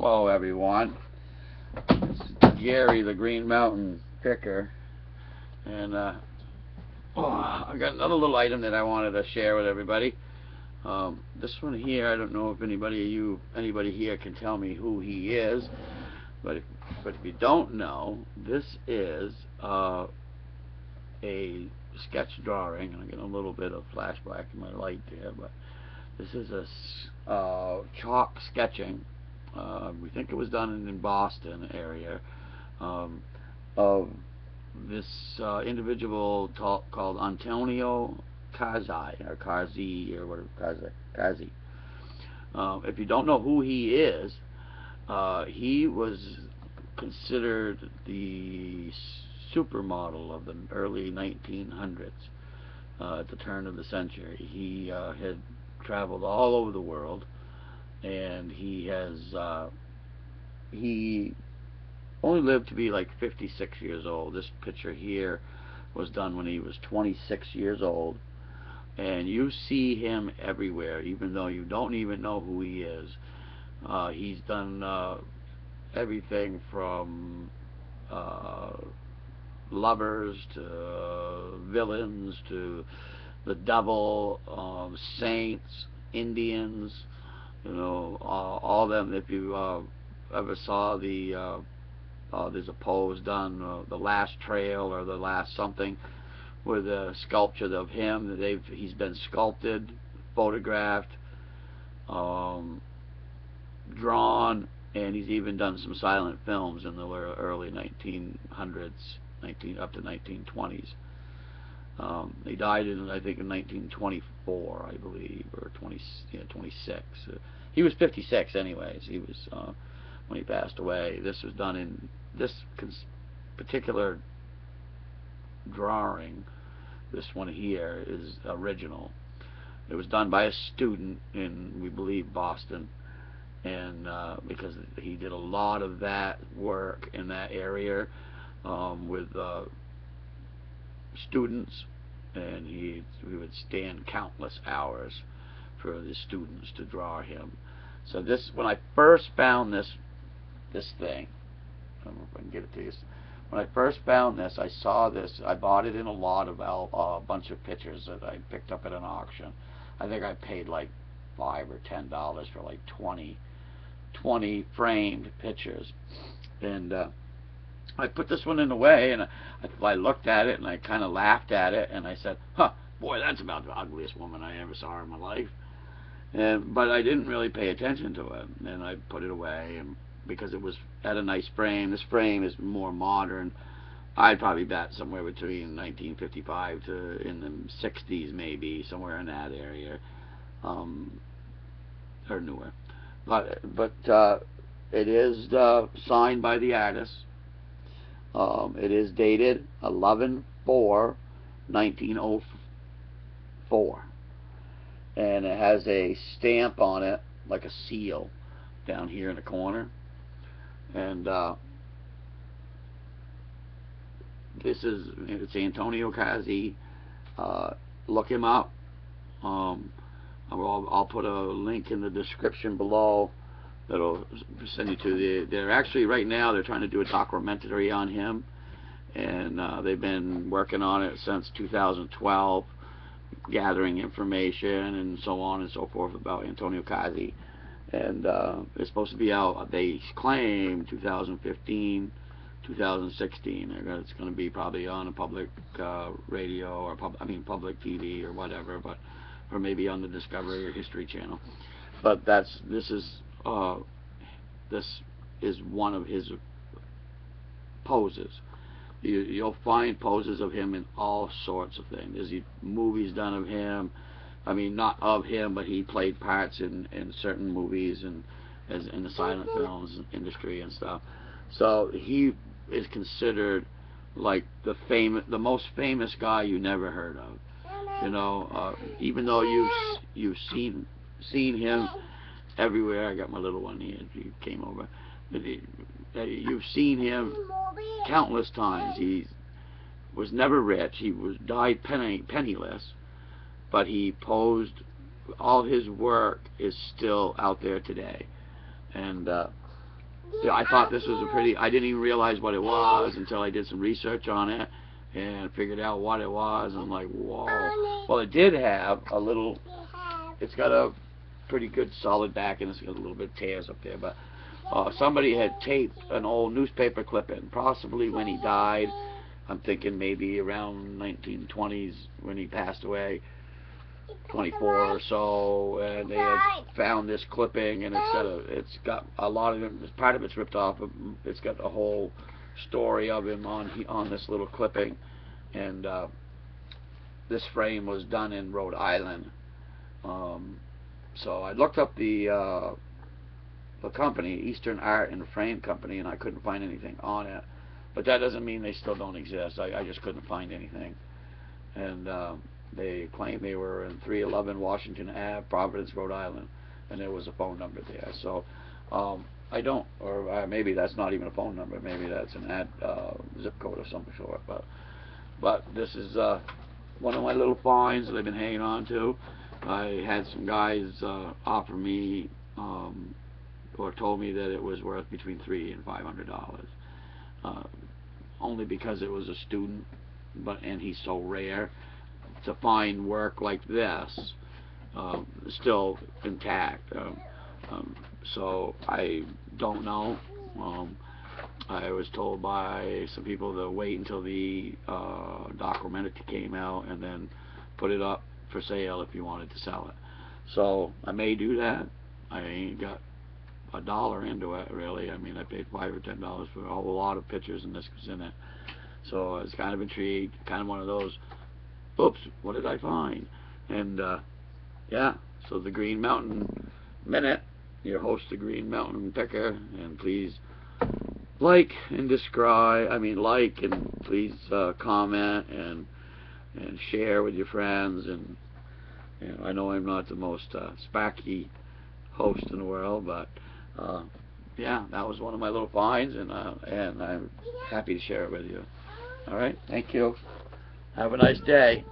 Hello everyone, it's Gary the Green Mountain Picker, and I got another little item that I wanted to share with everybody. This one here, I don't know if anybody here can tell me who he is, but if you don't know, this is a sketch drawing. I'm getting a little bit of flashback in my light there, but this is a chalk sketching. We think it was done in Boston area, of this individual called Antonio Corsi, or Corsi, or whatever, Corsi. If you don't know who he is, he was considered the supermodel of the early 1900s, at the turn of the century. He had traveled all over the world, and he only lived to be like 56 years old. This picture here was done when he was 26 years old, and you see him everywhere, even though you don't even know who he is. He's done everything from lovers to villains to the devil, saints, Indians, you know, all them. If you ever saw there's a pose done, the last trail or the last something, with a sculpture of him. He's been sculpted, photographed, drawn, and he's even done some silent films in the early 1900s, up to 1920s. He died I think in 1924, I believe, or 26. He was 56 anyways. He was when he passed away. This was done in this particular drawing. This one here is original. It was done by a student in, we believe, Boston, and because he did a lot of that work in that area with students, and he would stand countless hours for the students to draw him. So this, when I first found this thing, I don't know if I can get it to you. When I first found this, I saw this. I bought it in a lot of a bunch of pictures that I picked up at an auction. I think I paid like $5 or $10 for like 20 framed pictures, and I put this one in the way, and I looked at it and I kind of laughed at it, and I said, "Huh, boy, that's about the ugliest woman I ever saw in my life." But I didn't really pay attention to it, and I put it away, and because it was at a nice frame. This frame is more modern. I'd probably bet somewhere between 1955 to in the 60s, maybe somewhere in that area, or newer. But it is signed by the artist. It is dated 11/4/1904, and it has a stamp on it, like a seal, down here in the corner. And it's Antonio Corsi. Look him up. I'll put a link in the description below that'll send you to they're actually, right now, they're trying to do a documentary on him, and they've been working on it since 2012, gathering information and so on and so forth about Antonio Corsi. And it's supposed to be out, they claim, 2015, 2016. It's going to be probably on a public radio, or public TV or whatever, or maybe on the Discovery or History Channel. But this is one of his poses. You'll find poses of him in all sorts of things. There's movies done of him. I mean, not of him, but he played parts in certain movies and in the silent films industry and stuff. So he is considered like the most famous guy you never heard of. You know, even though you've seen him everywhere. I got my little one here. He came over. You've seen him countless times. He was never rich. He died penniless. But he posed. All his work is still out there today, and yeah, I thought this was a pretty, I didn't even realize what it was until I did some research on it and figured out what it was. I'm like, whoa. Well, it did have a little, it's got a pretty good solid back, and it's got a little bit of tears up there, but somebody had taped an old newspaper clipping, possibly when he died. I'm thinking maybe around 1920s when he passed away, 24 or so, and they had found this clipping, and it's got a lot of it. Part of it's ripped off, but it's got a whole story of him on this little clipping, and this frame was done in Rhode Island. So I looked up the company, Eastern Art and Frame Company, and I couldn't find anything on it. But that doesn't mean they still don't exist. I just couldn't find anything. And they claimed they were in 311 Washington Ave, Providence, Rhode Island, and there was a phone number there. So I don't, or maybe that's not even a phone number. Maybe that's an zip code of some sort. But this is one of my little finds that I've been hanging on to. I had some guys offer me or told me that it was worth between $300 and $500, only because it was a student, and he's so rare to find work like this still intact. So I don't know. I was told by some people to wait until the documentary came out and then put it up for sale if you wanted to sell it. So I may do that. I ain't got $1 into it, really. I mean, I paid $5 or $10 for a whole lot of pictures, and this was in it. So I was kind of intrigued, kind of one of those, oops, what did I find? And yeah, so the Green Mountain Minute, your host, the Green Mountain Picker, and please like and like and please comment and share with your friends. And I know I'm not the most sparky host in the world, but yeah, that was one of my little finds, and I'm happy to share it with you. All right, thank you. Have a nice day.